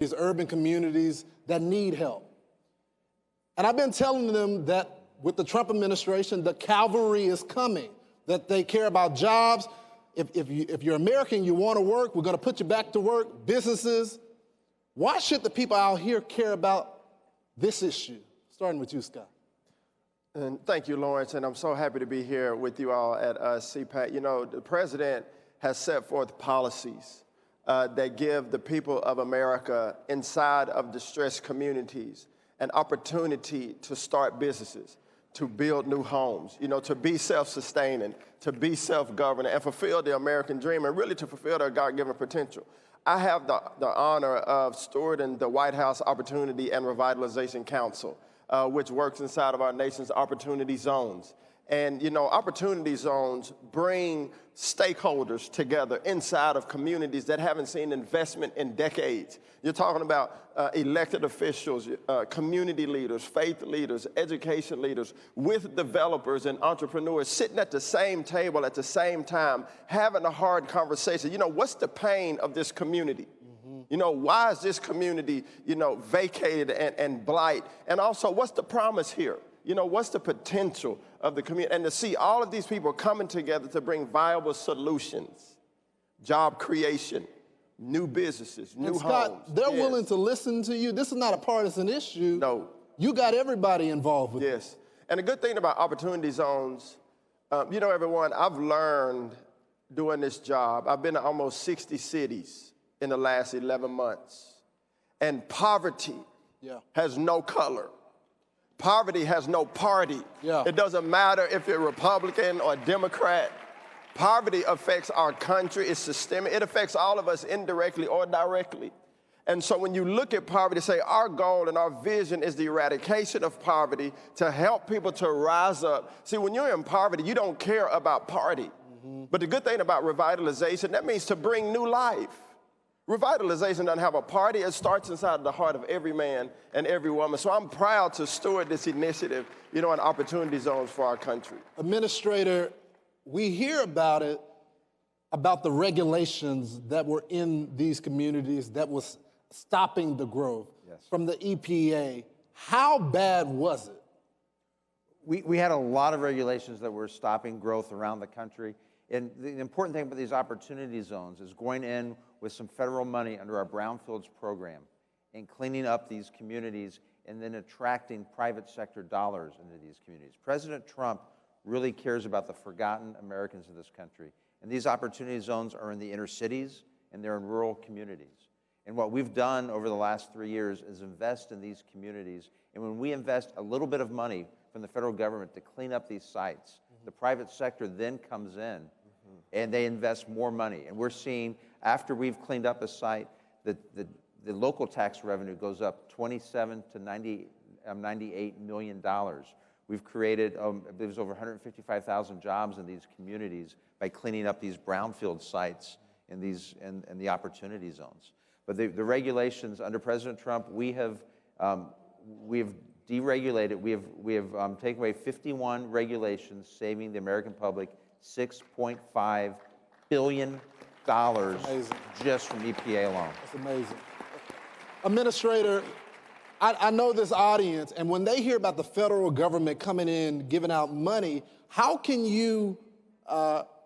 these urban communities that need help. And I've been telling them that with the Trump administration, the cavalry is coming, that they care about jobs. If you're American, you want to work, we're going to put you back to work, businesses. Why should the people out here care about this issue? Starting with you, Scott. And thank you, Lawrence, and I'm so happy to be here with you all at CPAC. You know, the president has set forth policies that give the people of America inside of distressed communities an opportunity to start businesses, to build new homes, you know, to be self-sustaining, to be self-governing, and fulfill the American dream, and really to fulfill their God-given potential. I have the honor of stewarding the White House Opportunity and Revitalization Council, which works inside of our nation's opportunity zones. And, you know, opportunity zones bring stakeholders together inside of communities that haven't seen investment in decades. You're talking about elected officials, community leaders, faith leaders, education leaders, with developers and entrepreneurs sitting at the same table at the same time, having a hard conversation. You know, what's the pain of this community? You know, why is this community, you know, vacated and blight? And also, what's the promise here? You know, what's the potential of the community? And to see all of these people coming together to bring viable solutions, job creation, new businesses, new Scott, homes. They're willing to listen to you. This is not a partisan issue. No. You got everybody involved with it. Yes. And the good thing about opportunity zones, you know, everyone, I've learned doing this job. I've been to almost 60 cities in the last 11 months. And poverty has no color. Poverty has no party. It doesn't matter if you're Republican or Democrat. Poverty affects our country. It's systemic. It affects all of us indirectly or directly. And so when you look at poverty, say our goal and our vision is the eradication of poverty to help people to rise up. See, when you're in poverty, you don't care about party. But the good thing about revitalization, that means to bring new life. Revitalization doesn't have a party. It starts inside the heart of every man and every woman. So I'm proud to steward this initiative, you know, in opportunity zones for our country. Administrator, we hear about it, about the regulations that were in these communities that was stopping the growth from the EPA. How bad was it? We had a lot of regulations that were stopping growth around the country. And the important thing about these opportunity zones is going in with some federal money under our brownfields program and cleaning up these communities and then attracting private sector dollars into these communities. President Trump really cares about the forgotten Americans of this country. And these opportunity zones are in the inner cities and they're in rural communities. And what we've done over the last 3 years is invest in these communities. And when we invest a little bit of money from the federal government to clean up these sites, the private sector then comes in and they invest more money. And we're seeing, after we've cleaned up a site, the local tax revenue goes up 27 to $98 million. We've created, I believe it was over 155,000 jobs in these communities by cleaning up these brownfield sites in these and the opportunity zones. But the regulations under President Trump, we have deregulated. We have taken away 51 regulations, saving the American public $6.5 billion just from EPA alone. That's amazing. Administrator, I know this audience, and when they hear about the federal government coming in, giving out money, how can you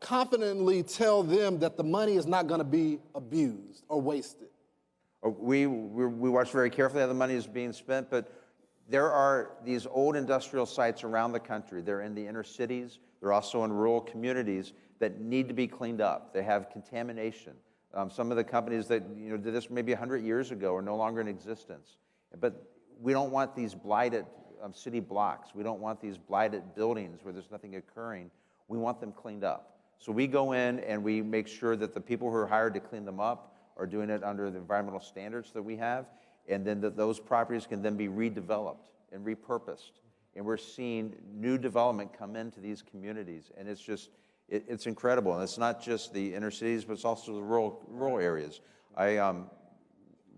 confidently tell them that the money is not going to be abused or wasted? We watch very carefully how the money is being spent, but there are these old industrial sites around the country. They're in the inner cities. They're also in rural communities that need to be cleaned up. They have contamination. Some of the companies that did this maybe 100 years ago are no longer in existence. But we don't want these blighted city blocks. We don't want these blighted buildings where there's nothing occurring. We want them cleaned up. So we go in and we make sure that the people who are hired to clean them up are doing it under the environmental standards that we have, and then that those properties can then be redeveloped and repurposed. And we're seeing new development come into these communities, and it's just, it's incredible. And it's not just the inner cities, but it's also the rural areas.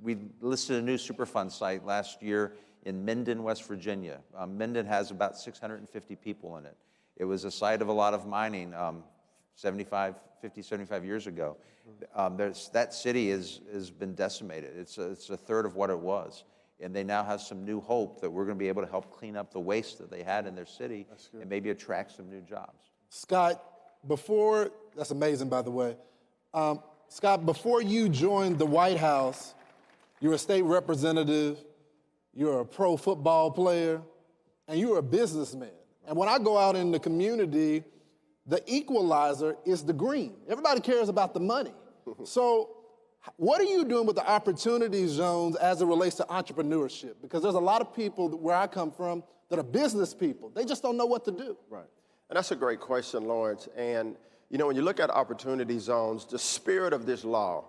We listed a new Superfund site last year in Minden, West Virginia. Minden has about 650 people in it. It was a site of a lot of mining 50, 75 years ago. That city has been decimated. It's a third of what it was. And they now have some new hope that we're going to be able to help clean up the waste that they had in their city and maybe attract some new jobs. Scott, that's amazing, by the way. Scott, before you joined the White House, you were a state representative, you were a pro football player, and you were a businessman. And when I go out in the community, the equalizer is the green. Everybody cares about the money. So what are you doing with the opportunity zones as it relates to entrepreneurship? Because there's a lot of people where I come from that are business people. They just don't know what to do. Right. And that's a great question, Lawrence. And, you know, when you look at opportunity zones, the spirit of this law,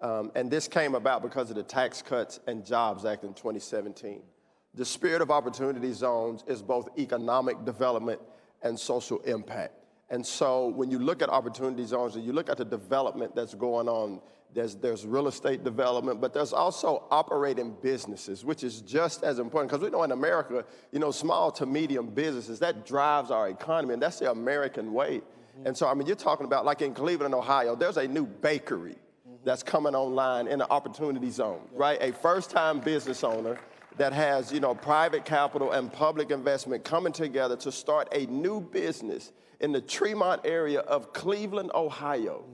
and this came about because of the Tax Cuts and Jobs Act in 2017. The spirit of opportunity zones is both economic development and social impact. And so when you look at opportunity zones and you look at the development that's going on, there's real estate development, but there's also operating businesses, which is just as important. Because we know in America, you know, small to medium businesses, that drives our economy, and that's the American way. And so, I mean, you're talking about, like in Cleveland, Ohio, there's a new bakery that's coming online in the opportunity zone, right? A first-time business owner that has, you know, private capital and public investment coming together to start a new business in the Tremont area of Cleveland, Ohio.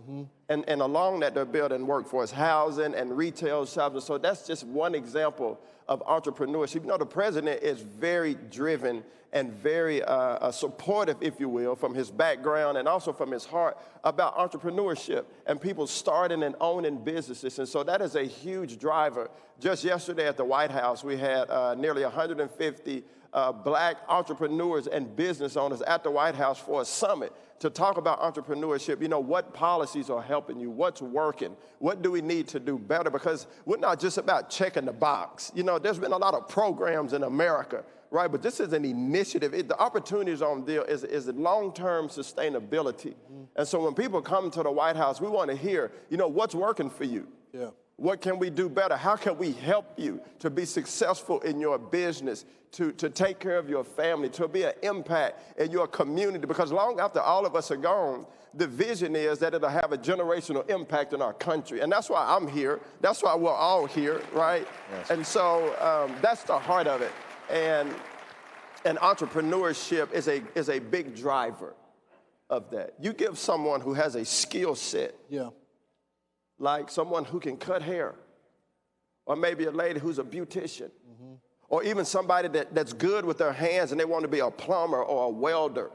And along that, they're building workforce housing and retail shops. So that's just one example of entrepreneurship. You know, the president is very driven and very supportive, if you will, from his background and also from his heart about entrepreneurship and people starting and owning businesses. And so that is a huge driver. Just yesterday at the White House, we had nearly 150 black entrepreneurs and business owners at the White House for a summit to talk about entrepreneurship. You know, what policies are helping you? What's working? What do we need to do better? Because we're not just about checking the box. You know, there's been a lot of programs in America, right? But this is an initiative. The Opportunity Zone deal is long-term sustainability. And so when people come to the White House, we want to hear, you know, what's working for you? Yeah. What can we do better? How can we help you to be successful in your business, to take care of your family, to be an impact in your community? Because long after all of us are gone, the vision is that it'll have a generational impact in our country. And that's why I'm here. That's why we're all here, right? Yes. And so that's the heart of it. And entrepreneurship is a big driver of that. You give someone who has a skill set. Yeah. Like someone who can cut hair, or maybe a lady who's a beautician, or even somebody that's good with their hands and they want to be a plumber or a welder.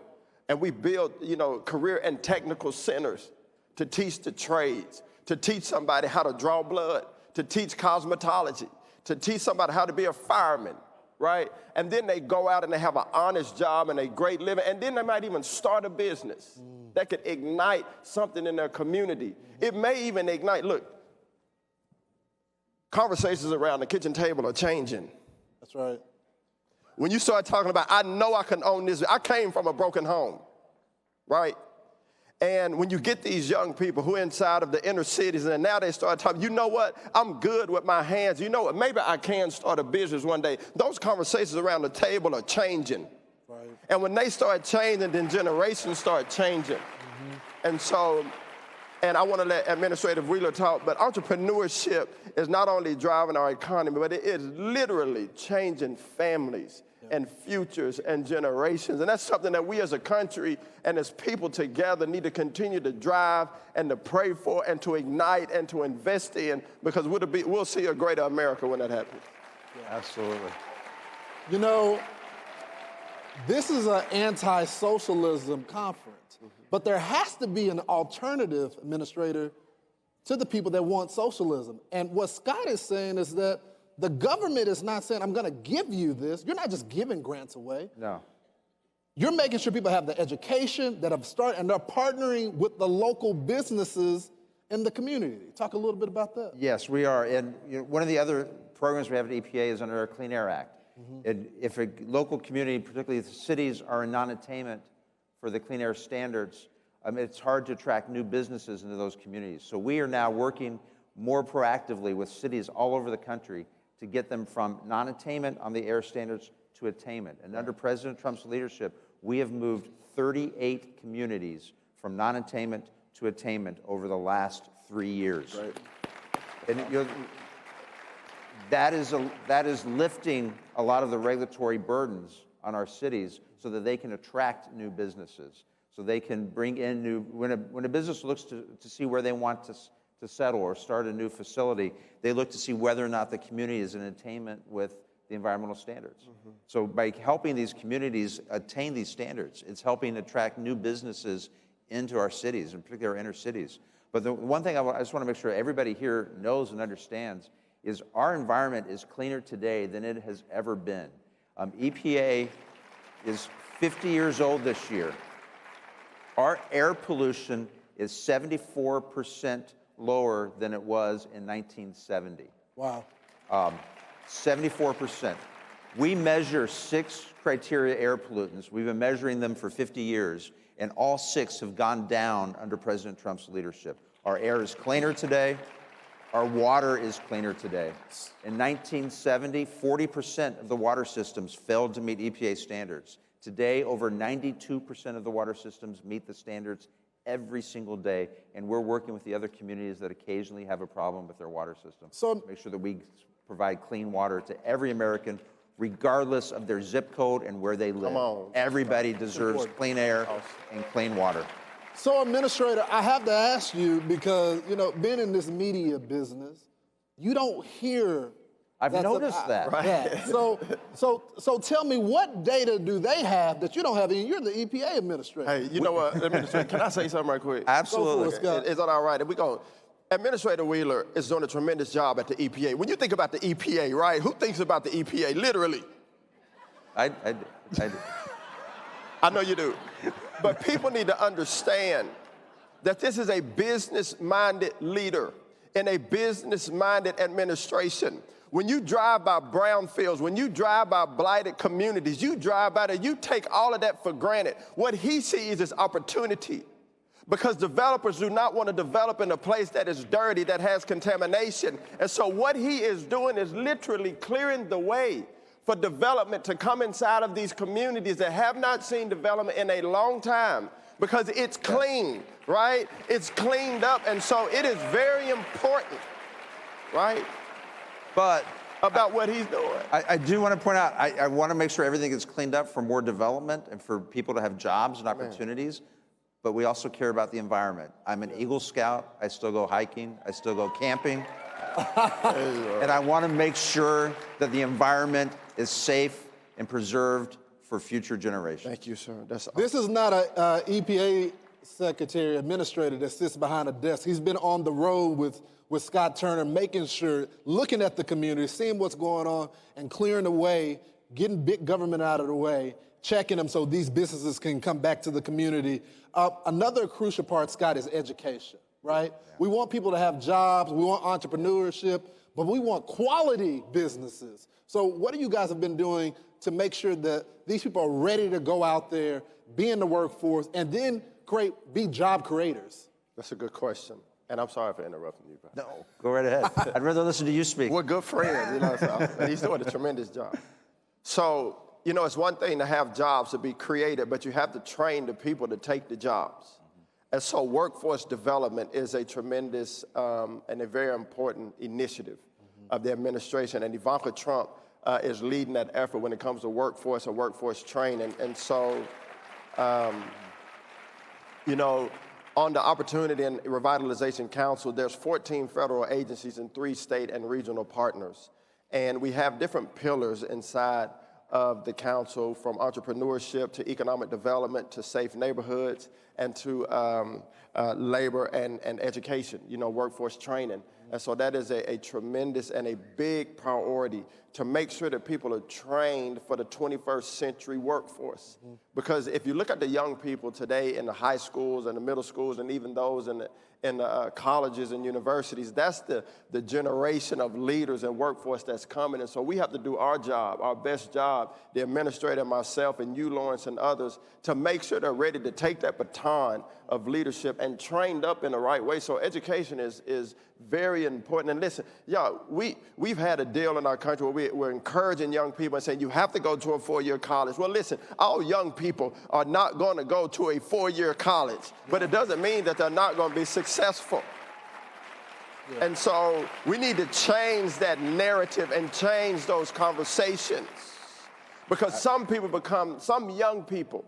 And we build, you know, career and technical centers to teach the trades, to teach somebody how to draw blood, to teach cosmetology, to teach somebody how to be a fireman, right? And then they go out and they have an honest job and a great living, and then they might even start a business that could ignite something in their community. It may even ignite, look, conversations around the kitchen table are changing. That's right. When you start talking about, I know I can own this. I came from a broken home, right? And when you get these young people who are inside of the inner cities and now they start talking, you know what, I'm good with my hands. You know what, maybe I can start a business one day. Those conversations around the table are changing. Right. And when they start changing, then generations start changing. And so, and I want to let Administrator Wheeler talk, but entrepreneurship is not only driving our economy, but it is literally changing families and futures and generations. And that's something that we as a country and as people together need to continue to drive and to pray for and to ignite and to invest in, because we'll see a greater America when that happens. Yeah, absolutely. You know, this is an anti-socialism conference, but there has to be an alternative, Administrator, to the people that want socialism. And what Scott is saying is that the government is not saying, I'm going to give you this. You're not just giving grants away. No. You're making sure people have the education that have started, and they're partnering with the local businesses in the community. Talk a little bit about that. Yes, we are. And you know, one of the other programs we have at EPA is under our Clean Air Act. And if a local community, particularly the cities, are in non-attainment for the clean air standards, it's hard to attract new businesses into those communities. So we are now working more proactively with cities all over the country to get them from non-attainment on the air standards to attainment. And under President Trump's leadership, we have moved 38 communities from non-attainment to attainment over the last 3 years. Right. And that is lifting a lot of the regulatory burdens on our cities so that they can attract new businesses, so they can bring in new, when a business looks to see where they want to settle or start a new facility, they look to see whether or not the community is in attainment with the environmental standards. Mm-hmm. So by helping these communities attain these standards, it's helping attract new businesses into our cities, in particular our inner cities. But the one thing I just want to make sure everybody here knows and understands is our environment is cleaner today than it has ever been. EPA is 50 years old this year. Our air pollution is 74% lower than it was in 1970. Wow. 74%. We measure 6 criteria air pollutants. We've been measuring them for 50 years, and all 6 have gone down under President Trump's leadership. Our air is cleaner today. Our water is cleaner today. In 1970, 40% of the water systems failed to meet EPA standards. Today, over 92% of the water systems meet the standards every single day, and we're working with the other communities that occasionally have a problem with their water system. So make sure that we provide clean water to every American, regardless of their zip code and where they live. Come on. Everybody deserves clean air and clean water. So, Administrator, I have to ask you because, being in this media business, you don't hear. I've noticed that. Right. Yeah. So tell me, what data do they have that you don't have? And you're the EPA administrator. Hey, you know what, Administrator, can I say something right quick? Absolutely. Is that all right? If we go, Administrator Wheeler is doing a tremendous job at the EPA. When you think about the EPA, right, who thinks about the EPA, literally? I do. I know you do. But people need to understand that this is a business-minded leader and a business-minded administration. When you drive by brownfields, when you drive by blighted communities, you drive by there, you take all of that for granted. What he sees is opportunity, because developers do not want to develop in a place that is dirty, that has contamination. And so what he is doing is literally clearing the way for development to come inside of these communities that have not seen development in a long time, because it's clean, right? It's cleaned up, and so it is very important, right? But about what he's doing. I do want to point out, I want to make sure everything is cleaned up for more development and for people to have jobs and opportunities, but we also care about the environment. I'm an Eagle Scout. I still go hiking. I still go camping. And I want to make sure that the environment is safe and preserved for future generations. Thank you, sir. That's awesome. This is not a EPA secretary, administrator that sits behind a desk. He's been on the road with Scott Turner, making sure, looking at the community, seeing what's going on, and clearing the way, getting big government out of the way, checking them so these businesses can come back to the community. Another crucial part, Scott, is education, right? Yeah. We want people to have jobs, we want entrepreneurship, but we want quality businesses. So what do you guys have been doing to make sure that these people are ready to go out there, be in the workforce, and then be job creators? That's a good question. And I'm sorry for interrupting you, bro. No, go right ahead. I'd rather listen to you speak. We're good friends, and he's doing a tremendous job. So, it's one thing to have jobs, to be creative, but you have to train the people to take the jobs. Mm-hmm. And so workforce development is a tremendous and a very important initiative of the administration. And Ivanka Trump is leading that effort when it comes to workforce and workforce training. And so, on the Opportunity and Revitalization Council, there's 14 federal agencies and 3 state and regional partners. And we have different pillars inside of the council, from entrepreneurship to economic development to safe neighborhoods and to labor and education, workforce training. And so that is a tremendous and a big priority to make sure that people are trained for the 21st century workforce. Mm-hmm. Because if you look at the young people today in the high schools and the middle schools and even those in the colleges and universities, that's the generation of leaders and workforce that's coming. And so we have to do our job, our best job, the administrator, myself, and you, Lawrence, and others, to make sure they're ready to take that baton of leadership and trained up in the right way. So education is very important. And listen, y'all, we've had a deal in our country where we're encouraging young people and saying you have to go to a 4-year college. Well, listen, all young people are not going to go to a 4-year college, but it doesn't mean that they're not going to be successful. Yeah. And so we need to change that narrative and change those conversations, because some young people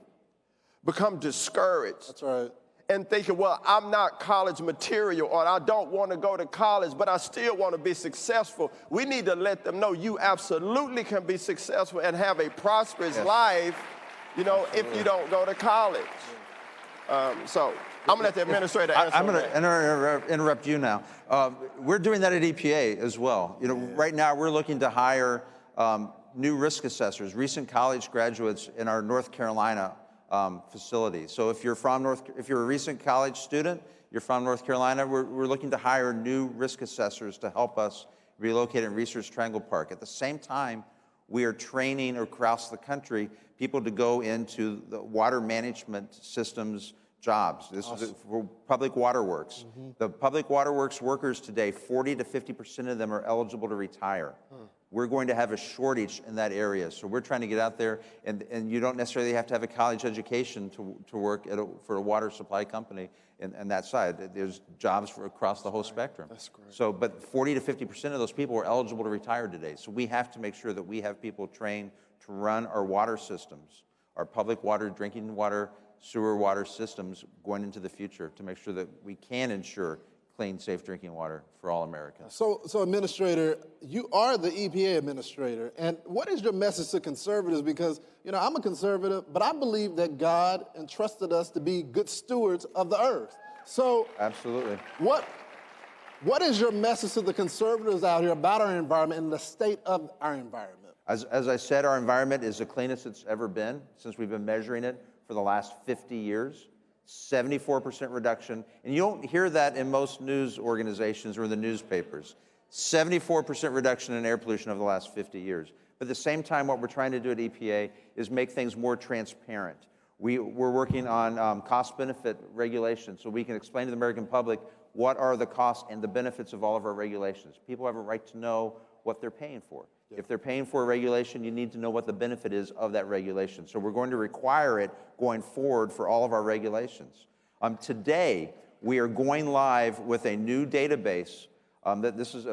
become discouraged. That's right. And thinking, well, I'm not college material, or I don't want to go to college, but I still want to be successful. We need to let them know you absolutely can be successful and have a prosperous life, if you don't go to college. So I'm going to let the administrator answer. I'm going to interrupt you now. We're doing that at EPA as well. Right now we're looking to hire new risk assessors, recent college graduates in our North Carolina facility. So if you're a recent college student, you're from North Carolina, we're looking to hire new risk assessors to help us relocate in Research Triangle Park. At the same time, we are training across the country people to go into the water management systems jobs. This is for Public Water Works. The Public Water Works workers today, 40 to 50% of them are eligible to retire. We're going to have a shortage in that area. So we're trying to get out there, and you don't necessarily have to have a college education to work for a water supply company and that side. There's jobs across the whole spectrum. That's great. So, but 40 to 50% of those people are eligible to retire today. So we have to make sure that we have people trained to run our water systems, our public water, drinking water, sewer water systems going into the future, to make sure that we can ensure clean, safe drinking water for all Americans. So Administrator, you are the EPA administrator, and what is your message to conservatives? Because, I'm a conservative, but I believe that God entrusted us to be good stewards of the earth. So absolutely. What is your message to the conservatives out here about our environment and the state of our environment? As I said, our environment is the cleanest it's ever been since we've been measuring it for the last 50 years. 74% reduction, and you don't hear that in most news organizations or in the newspapers. 74% reduction in air pollution over the last 50 years. But at the same time, what we're trying to do at EPA is make things more transparent. We're working on cost-benefit regulation, so we can explain to the American public what are the costs and the benefits of all of our regulations. People have a right to know what they're paying for. If they're paying for a regulation, you need to know what the benefit is of that regulation. So we're going to require it going forward for all of our regulations. Today, we are going live with a new database. This is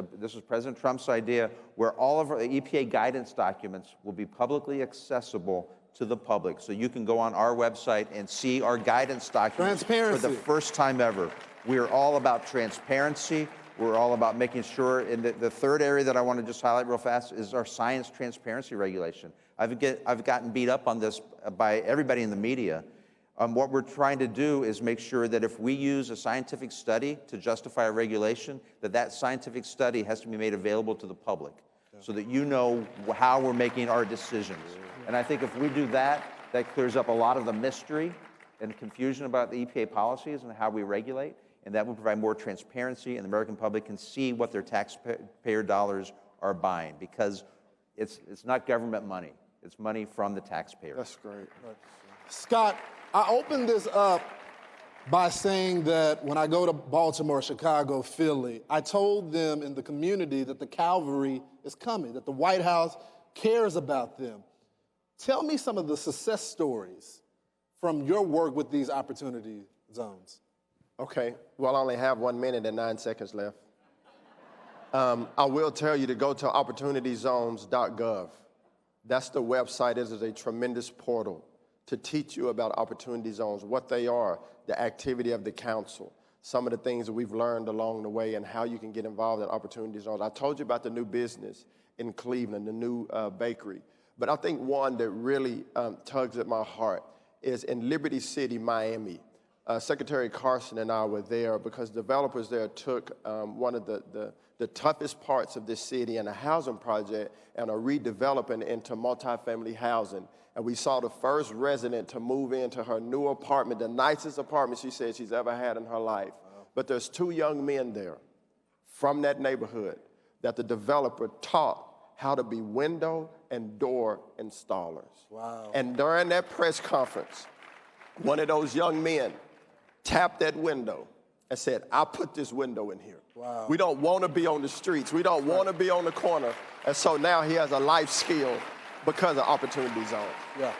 President Trump's idea, where all of our EPA guidance documents will be publicly accessible to the public. So you can go on our website and see our guidance documents for the first time ever. We are all about transparency. We're all about making sure, and the third area that I want to just highlight real fast is our science transparency regulation. I've gotten beat up on this by everybody in the media. What we're trying to do is make sure that if we use a scientific study to justify a regulation, that scientific study has to be made available to the public, so that you know how we're making our decisions. And I think if we do that, that clears up a lot of the mystery and confusion about the EPA policies and how we regulate. And that will provide more transparency, and the American public can see what their taxpayer dollars are buying, because it's not government money. It's money from the taxpayer. That's great. Scott, I opened this up by saying that when I go to Baltimore, Chicago, Philly, I told them in the community that the cavalry is coming, that the White House cares about them. Tell me some of the success stories from your work with these opportunity zones. Okay, well, I only have 1 minute and 9 seconds left. I will tell you to go to opportunityzones.gov. That's the website. It is a tremendous portal to teach you about opportunity zones, what they are, the activity of the council, some of the things that we've learned along the way, and how you can get involved in opportunity zones. I told you about the new business in Cleveland, the new bakery. But I think one that really tugs at my heart is in Liberty City, Miami. Secretary Carson and I were there because developers there took one of the toughest parts of this city and a housing project and are redeveloping it into multifamily housing. And we saw the first resident to move into her new apartment, the nicest apartment she said she's ever had in her life. Wow. But there's 2 young men there from that neighborhood that the developer taught how to be window and door installers. Wow. And during that press conference, one of those young men tapped that window and said, I put this window in here. Wow. We don't want to be on the streets. We don't want to be on the corner. And so now he has a life skill because of Opportunity Zone. Yeah.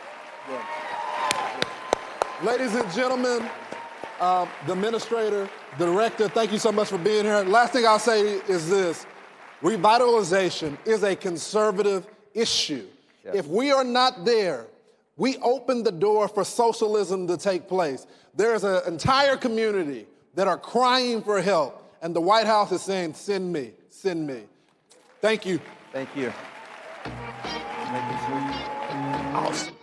Ladies and gentlemen, the administrator, the director, thank you so much for being here. Last thing I'll say is this. Revitalization is a conservative issue. Yes. If we are not there, we open the door for socialism to take place. There's an entire community that are crying for help, and the White House is saying, send me, send me. Thank you. Thank you. Thank you, sir. Awesome.